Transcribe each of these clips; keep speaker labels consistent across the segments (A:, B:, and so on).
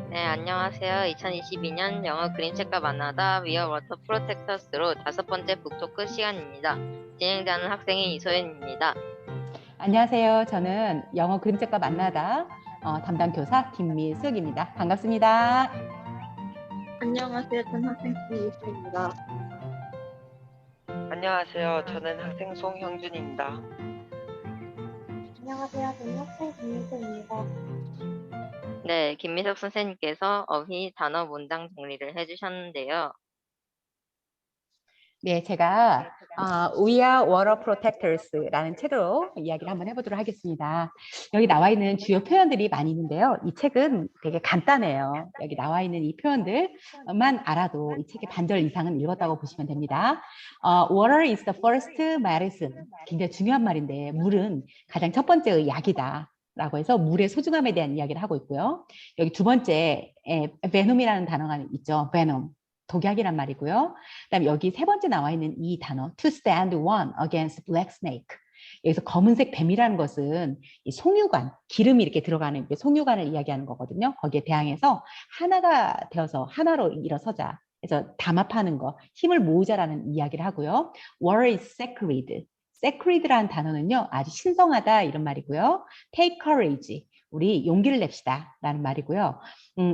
A: 네, 안녕하세요. 2022년 영어 그림책과 만나다 위어 워터 프로텍터스로 다섯 번째 북토크 시간입니다. 진행자는 학생의 이소연입니다.
B: 안녕하세요. 저는 영어 그림책과 만나다 담당 교사 김미숙입니다. 반갑습니다.
C: 안녕하세요. 전 학생 김유수입니다.
D: 안녕하세요. 저는 학생 송형준입니다.
C: 안녕하세요. 저는 학생 김유수입니다.
A: 네, 김미석 선생님께서 어휘 단어 문장 정리를 해주셨는데요.
B: 네, 제가 We Are Water Protectors라는 책으로 이야기를 한번 해보도록 하겠습니다. 여기 나와 있는 주요 표현들이 많이 있는데요. 이 책은 되게 간단해요. 여기 나와 있는 이 표현들만 알아도 이 책의 반절 이상은 읽었다고 보시면 됩니다. Water is the first medicine. 굉장히 중요한 말인데 물은 가장 첫 번째의 약이다. 라고 해서 물의 소중함에 대한 이야기를 하고 있고요. 여기 두 번째, venom이라는 단어가 있죠. venom. 독약이란 말이고요. 그다음에 여기 세 번째 나와 있는 이 단어 to stand one against black snake. 여기서 검은색 뱀이라는 것은 이 송유관, 기름이 이렇게 들어가는 송유관을 이야기하는 거거든요. 거기에 대항해서 하나가 되어서 하나로 일어서자. 그래서 담합하는 거, 힘을 모으자라는 이야기를 하고요. Water is sacred. sacred라는 단어는요, 아주 신성하다 이런 말이고요. Take courage. 우리 용기를 냅시다 라는 말이고요.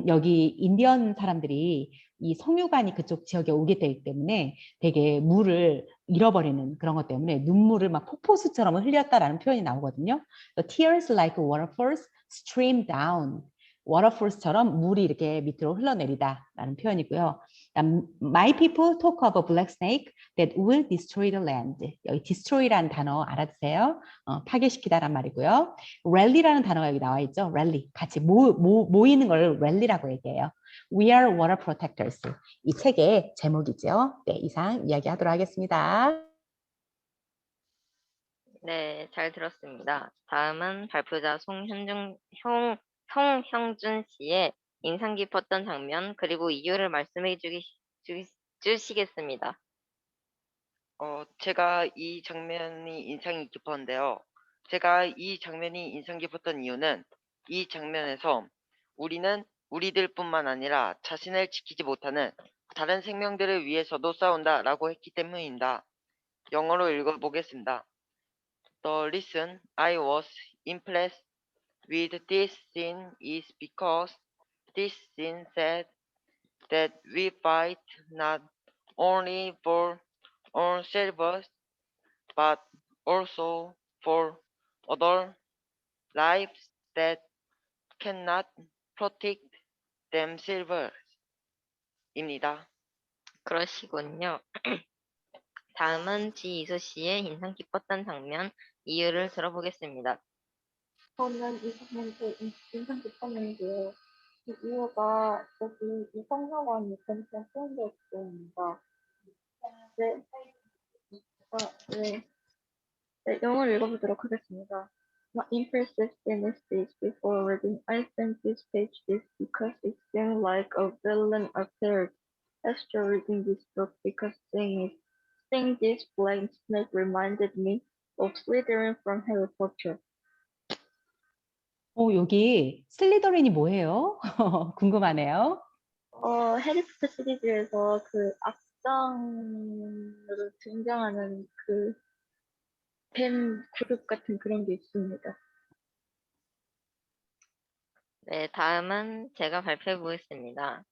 B: 여기 인디언 사람들이 이 송유관이 그쪽 지역에 오게 되기 때문에 되게 물을 잃어버리는 그런 것 때문에 눈물을 막 폭포수처럼 흘렸다라는 표현이 나오거든요. The tears like waterfalls stream down. waterfalls처럼 물이 이렇게 밑으로 흘러내리다라는 표현이고요. My people talk of a black snake that will destroy the land. 여기 destroy라는 단어 알아두세요. 파괴시키다란 말이고요. rally라는 단어가 여기 나와 있죠. rally 같이 모이는 걸 rally라고 얘기해요. We are water protectors. 이 책의 제목이죠. 네, 이상 이야기하도록 하겠습니다.
A: 네, 잘 들었습니다. 다음은 발표자 송형준 씨의 인상 깊었던 장면 그리고 이유를 말씀해 주시겠습니다.
D: 제가 이 장면이 인상이 깊었는데요. 제가 이 장면이 인상 깊었던 이유는 이 장면에서 우리는 우리들뿐만 아니라 자신을 지키지 못하는 다른 생명들을 위해서도 싸운다라고 했기 때문입니다. 영어로 읽어보겠습니다. The reason I was impressed with this scene is because this scene said that we fight not only for ourselves but also for other lives that cannot protect themselves 입니다.
A: 그러시군요. 다음은 지이소 씨의 인상 깊었던 장면 이유를 들어보겠습니다.
C: 저는 이 장면도 인상 깊었는데요. 그 이유가 여기 이 성녀관이 전체 쓰여져 있습니다. 네, 네. 네, 영어를 읽어보도록 하겠습니다. What impresses in this page before reading I think this page is because it seemed like a villain appeared after reading this book because seeing this blind snake reminded me of Slytherin from Harry Potter.
B: 여기 슬리더린이 뭐예요? 궁금하네요.
C: 해리포터 시리즈에서 그 악당으로 등장하는 그 뱀 그룹 같은 그런 게 있습니다.
A: 네, 다음은 제가 발표해 보겠습니다.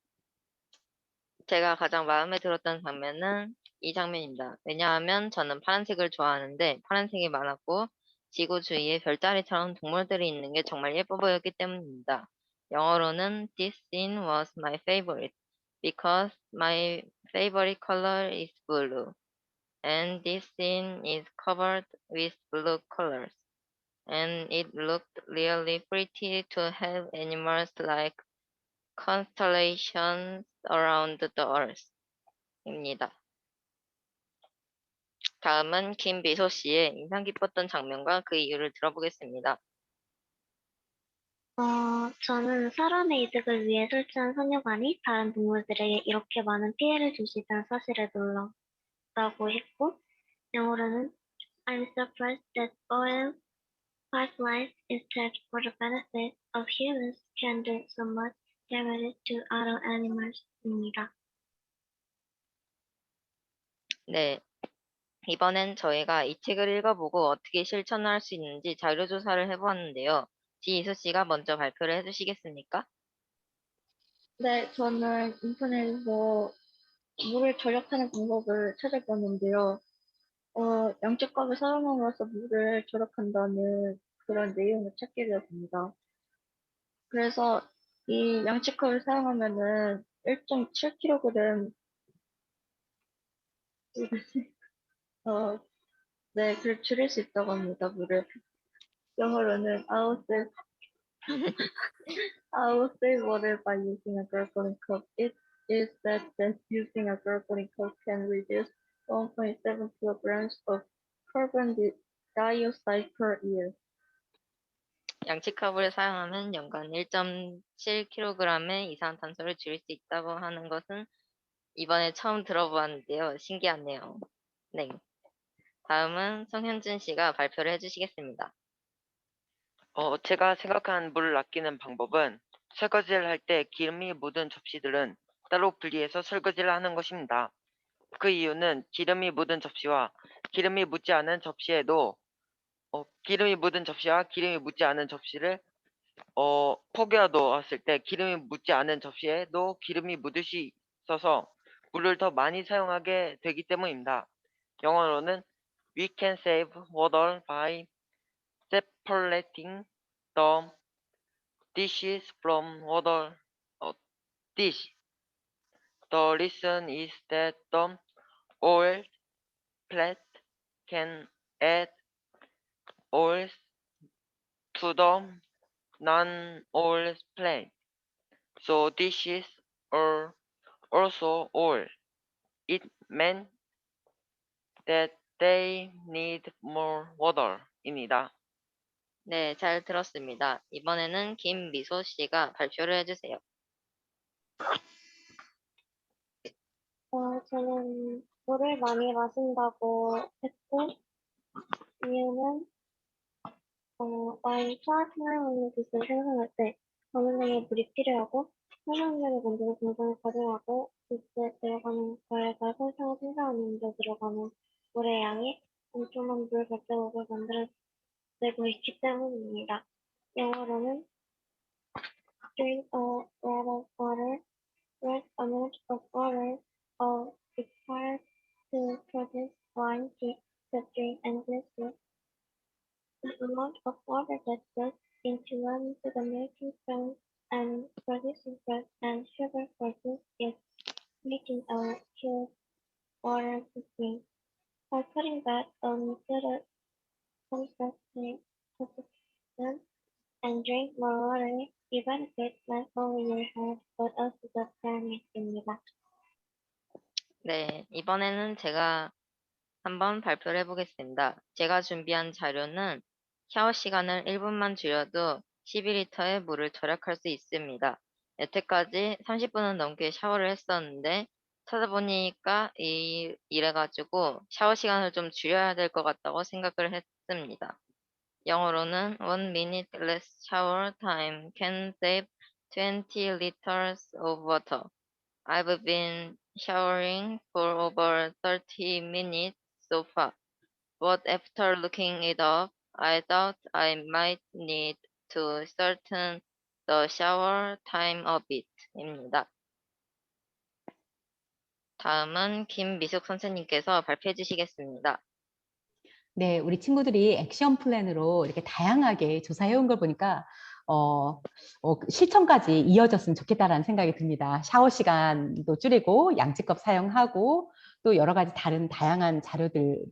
A: 제가 가장 마음에 들었던 장면은 이 장면입니다. 왜냐하면 저는 파란색을 좋아하는데 파란색이 많았고 지구 주위에 별자리처럼 동물들이 있는 게 정말 예뻐 보였기 때문입니다. 영어로는 This scene was my favorite because my favorite color is blue and this scene is covered with blue colors and it looked really pretty to have animals like constellations around the earth. 입니다. 다음은 김미소 씨의 인상 깊었던 장면과 그 이유를 들어보겠습니다.
E: 저는 사람의 이득을 위해 설치한 선유관이 다른 동물들에게 이렇게 많은 피해를 줄 수 있다는 사실에 놀랐다고 했고, 영어로는 I'm surprised that oil pipelines, instead for the benefit of humans, can do so much damage to other animals입니다.
A: 네, 이번엔 저희가 이 책을 읽어보고 어떻게 실천할 수 있는지 자료조사를 해보았는데요. 지희수 씨가 먼저 발표를 해주시겠습니까?
C: 네, 저는 인터넷에서 물을 절약하는 방법을 찾아봤는데요. 양측값을 사용함으로써 물을 절약한다는 그런 내용을 찾게 되었습니다. 그래서 이 양측컵을 사용하면은 1.7kg 네, 그걸 줄일 수 있다고 합니다, 물을. 영어로는 I will save water by using a gurgling cup. It is said that using a gurgling cup can reduce 1.7 kilograms of carbon dioxide per year.
A: 양치컵을 사용하면 연간 1.7kg의 이산화탄소를 줄일 수 있다고 하는 것은 이번에 처음 들어보았는데요. 신기하네요. 네. 다음은 송현준 씨가 발표를 해주시겠습니다.
D: 제가 생각한 물을 아끼는 방법은 설거지를 할 때 기름이 묻은 접시들은 따로 분리해서 설거지를 하는 것입니다. 그 이유는 기름이 묻은 접시와 기름이 묻지 않은 접시에도 기름이 묻은 접시와 기름이 묻지 않은 접시를 포개어 놓았을 때 기름이 묻지 않은 접시에도 기름이 묻을 수 있어서 물을 더 많이 사용하게 되기 때문입니다. 영어로는 We can save water by separating the dishes from water dish. The reason is that the oil plate can add oil to the non-oil plate. So dishes are also oil. It meant that they need more water입니다.
A: 네, 잘 들었습니다. 이번에는 김미소 씨가 발표를 해주세요.
E: 저는 물을 많이 마신다고 했고, 이유는, 와인 플라스마이온의 기술을 생성할 때 어느 정도 물이 필요하고, 생산량을 만드는 공정을 가져가고, 이때 들어가는 과일과 설탕을 생산하는 데 들어가는 물의 양이 엄청난 물 발자국을 만들어내고 있기 때문입니다. 영어로는 drink a lot of water, large amount of water required to produce wine, drink, and juice. The amount of water that goes into running to the making stones and producing bread and sugar for juice is making a pure water to drink. By cutting back on soda consumption and drink more water, you benefit not only your health but also the planet입니다.
A: 네, 이번에는 제가 한번 발표를 해보겠습니다. 제가 준비한 자료는 샤워 시간을 1분만 줄여도 12리터의 물을 절약할 수 있습니다. 여태까지 30분은 넘게 샤워를 했었는데 찾아보니까 이래가지고 샤워 시간을 좀 줄여야 될 것 같다고 생각을 했습니다. 영어로는 1 minute less shower time can save 20 liters of water. I've been showering for over 30 minutes so far, but after looking it up, I thought I might need to shorten the shower time a bit. 입니다. 다음은 김미숙 선생님께서 발표해 주시겠습니다.
B: 네, 우리 친구들이 액션 플랜으로 이렇게 다양하게 조사해 온 걸 보니까 실천까지 이어졌으면 좋겠다라는 생각이 듭니다. 샤워 시간도 줄이고 양치컵 사용하고 또 여러 가지 다른 다양한 자료들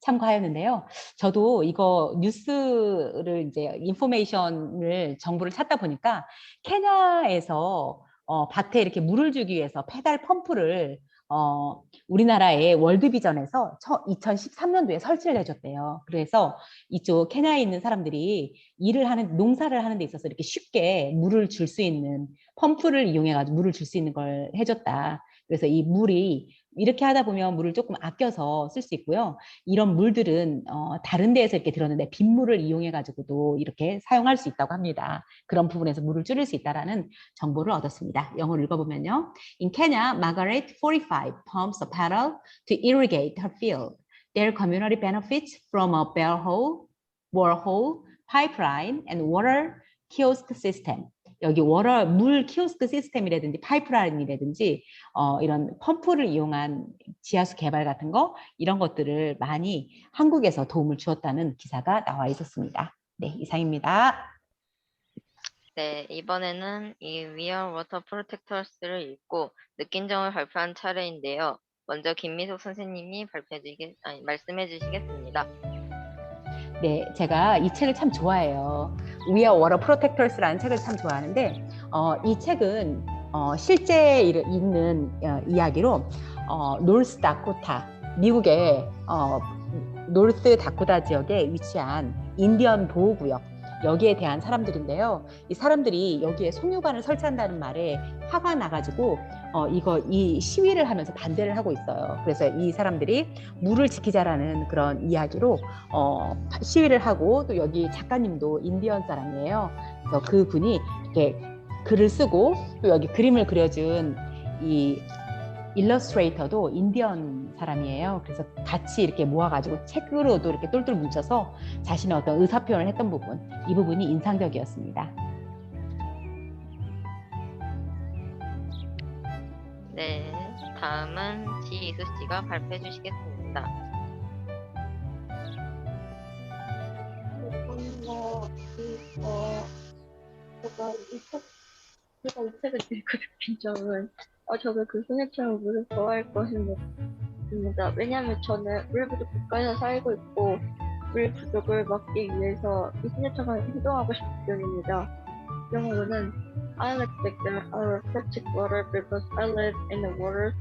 B: 참고하였는데요. 저도 이거 뉴스를 이제 정보를 찾다 보니까 케냐에서 밭에 이렇게 물을 주기 위해서 페달 펌프를 우리나라의 월드비전에서 2013년도에 설치를 해줬대요. 그래서 이쪽 케냐에 있는 사람들이 농사를 하는 데 있어서 이렇게 쉽게 물을 줄 수 있는 펌프를 이용해가지고 물을 줄 수 있는 걸 해줬다. 그래서 이 물이 이렇게 하다 보면 물을 조금 아껴서 쓸 수 있고요. 이런 물들은 다른 데에서 이렇게 들었는데 빗물을 이용해 가지고도 이렇게 사용할 수 있다고 합니다. 그런 부분에서 물을 줄일 수 있다라는 정보를 얻었습니다. 영어를 읽어보면요. In Kenya, Margaret 45 pumps a paddle to irrigate her field. Their community benefits from a borehole, pipeline, and water kiosk system. 여기 물 키오스크 시스템이라든지 파이프라인이라든지 이런 펌프를 이용한 지하수 개발 같은 거 이런 것들을 많이 한국에서 도움을 주었다는 기사가 나와 있었습니다. 네, 이상입니다.
A: 네, 이번에는 이 We Are Water Protectors를 읽고 느낀 점을 발표한 차례인데요. 먼저 김미숙 선생님이 말씀해 주시겠습니다.
B: 네, 제가 이 책을 참 좋아해요. We Are Water Protectors라는 책을 참 좋아하는데 이 책은 실제 있는 이야기로 노스 다코타, 미국의 노스 다코타 지역에 위치한 인디언 보호구역 여기에 대한 사람들인데요. 이 사람들이 여기에 송유관을 설치한다는 말에 화가 나가지고 이 시위를 하면서 반대를 하고 있어요. 그래서 이 사람들이 물을 지키자라는 그런 이야기로 시위를 하고 또 여기 작가님도 인디언 사람이에요. 그래서 그 분이 이렇게 글을 쓰고 또 여기 그림을 그려준 이 일러스트레이터도 인디언 사람이에요. 그래서 같이 이렇게 모아가지고 책으로도 이렇게 똘똘 뭉쳐서 자신의 어떤 의사표현을 했던 부분, 이 부분이 인상적이었습니다.
A: 네, 다음은 지이수 씨가 발표해 주시겠습니다.
C: 제가 이 책을 읽고 느낀 점은 저도 그 소녀처럼 물을 좋아할 것입니다. 왜냐하면 저는 물 부족 국가에서 살고 있고 물 부족을 막기 위해서 이 소녀처럼 행동하고 싶기 때문입니다. 영어로는 I like that I protect water because I live in the water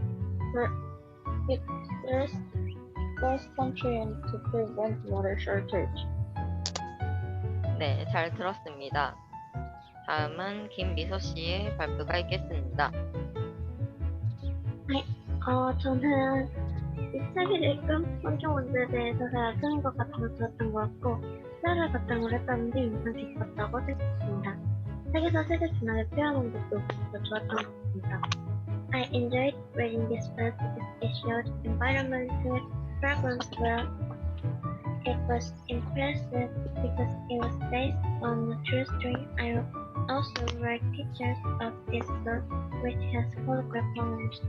C: first country and to prevent water shortage.
A: 네, 잘 들었습니다. 다음은 김미소 씨의 발표가 있겠습니다.
E: 저는 이 책을 읽음 환경 문제에 대해서 잘 쓰는 것 같아서 좋았던 것 같고 시야를 바탕으로 했다는 게 인상 깊었다고 생각했습니다. 책에서 세계 진화를 표현한 것도 더 좋았던 것 같습니다. I enjoyed reading this book because it showed environmental problems well. It was impressive because it was based on a true story. I also read pictures of this book, which has photograph poems.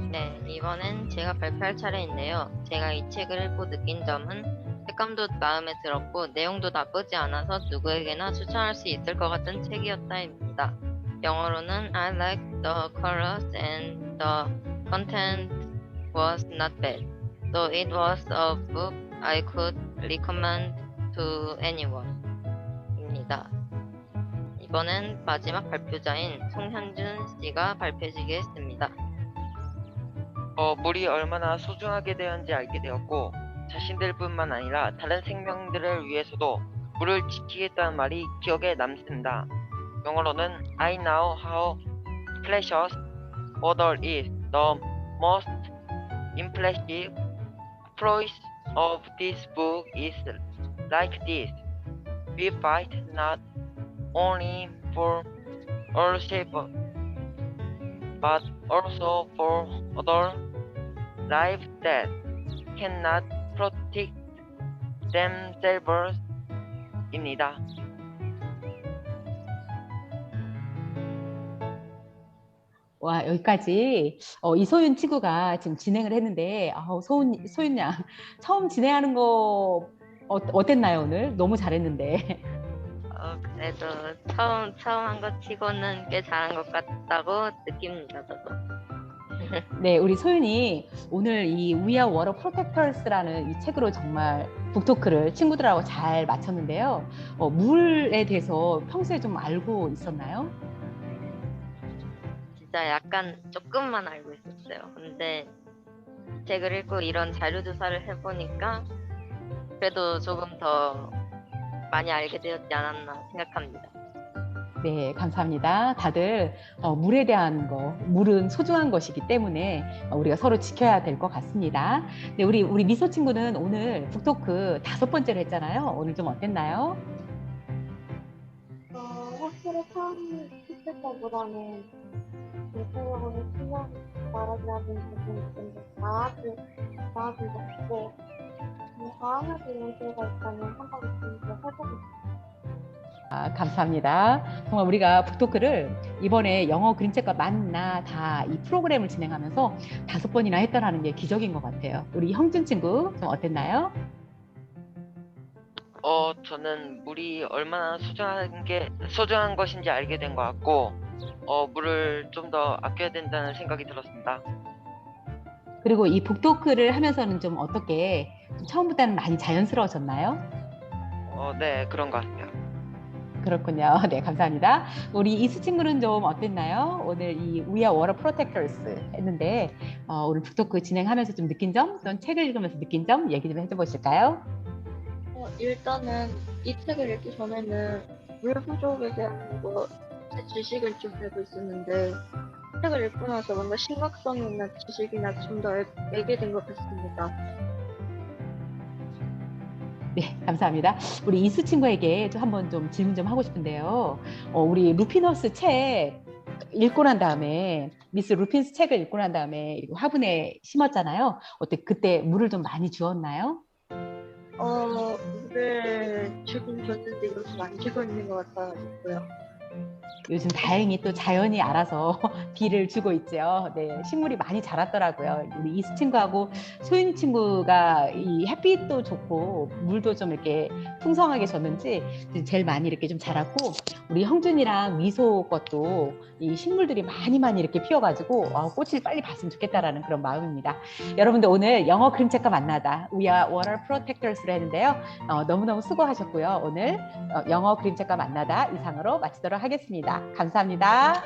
A: 네, 이번엔 제가 발표할 차례인데요. 제가 이 책을 읽고 느낀 점은 색감도 마음에 들었고 내용도 나쁘지 않아서 누구에게나 추천할 수 있을 것 같은 책이었다입니다. 영어로는 I liked the colors and the content was not bad. So it was a book I could recommend to anyone. 입니다. 이번엔 마지막 발표자인 송현준 씨가 발표해 주겠습니다.
D: 물이 얼마나 소중하게 되었는지 알게 되었고 자신들뿐만 아니라 다른 생명들을 위해서도 물을 지키겠다는 말이 기억에 남습니다. 영어로는 I know how precious water is. The most impressive phrase of this book is like this. We fight not only for ourselves but also for other lives that cannot protect themselves 입니다.
B: 와, 여기까지 이소윤 친구가 지금 진행을 했는데 소윤 양 처음 진행하는 거 어땠나요 오늘? 너무 잘했는데.
A: 그래도 처음 한 것 치고는 꽤 잘한 것 같다고 느낍니다, 저도.
B: 네, 우리 소윤이 오늘 이 We Are Water Protectors라는 이 책으로 정말 북토크를 친구들하고 잘 마쳤는데요. 물에 대해서 평소에 좀 알고 있었나요?
A: 진짜 약간 조금만 알고 있었어요. 근데 이 책을 읽고 이런 자료 조사를 해보니까 그래도 조금 더 많이 알게 되었지 않았나 생각합니다.
B: 네, 감사합니다. 다들 물에 대한 거, 물은 소중한 것이기 때문에 우리가 서로 지켜야 될 것 같습니다. 네, 우리 미소 친구는 오늘 북토크 5번째로 했잖아요. 오늘 좀 어땠나요?
C: 확실히 처음 했을 때보다는 대체적으로 신경 말하자는 부분이 좀 나아진 것 같고, 다음에도 이런 기회가 있다면 한번 좀 더 해보고 싶어요.
B: 감사합니다. 정말 우리가 북토크를 이번에 영어 그림책과 만나 다 이 프로그램을 진행하면서 5번이나 했다라는 게 기적인 것 같아요. 우리 형준 친구 좀 어땠나요?
D: 저는 물이 얼마나 소중한 것인지 알게 된 것 같고, 물을 좀 더 아껴야 된다는 생각이 들었습니다.
B: 그리고 이 북토크를 하면서는 좀 어떻게 처음보다는 많이 자연스러워졌나요?
D: 네, 그런 것 같아요.
B: 그렇군요. 네, 감사합니다. 우리 이수 친구는 좀 어땠나요? 오늘 이 We Are Water Protectors 했는데 오늘 북토크 진행하면서 좀 느낀 점, 또 책을 읽으면서 느낀 점 얘기 좀 해보실까요?
C: 일단은 이 책을 읽기 전에는 물 부족에 대한 지식을 좀 알고 있었는데, 책을 읽고 나서 뭔가 심각성이나 지식이나 좀 더 알게 된 것 같습니다.
B: 네, 감사합니다. 우리 이수 친구에게 좀 한번 좀 질문 좀 하고 싶은데요. 우리 루피너스 책 읽고 난 다음에 미스 루핀스 책을 읽고 난 다음에 화분에 심었잖아요. 어때? 그때 물을 좀 많이 주었나요?
C: 물을 주긴 줬는데 요즘 안 주고 있는 것 같아가지고요.
B: 요즘 다행히 또 자연이 알아서 비를 주고 있죠. 네, 식물이 많이 자랐더라고요. 우리 이수 친구하고 소윤 친구가 이 햇빛도 좋고 물도 좀 이렇게 풍성하게 줬는지 제일 많이 이렇게 좀 자랐고, 우리 형준이랑 미소 것도 이 식물들이 많이 이렇게 피어가지고 꽃을 빨리 봤으면 좋겠다라는 그런 마음입니다. 여러분들 오늘 영어 그림책과 만나다 We Are Water Protectors를 했는데요. 너무너무 수고하셨고요. 오늘 영어 그림책과 만나다 이상으로 마치도록 하겠습니다. 감사합니다.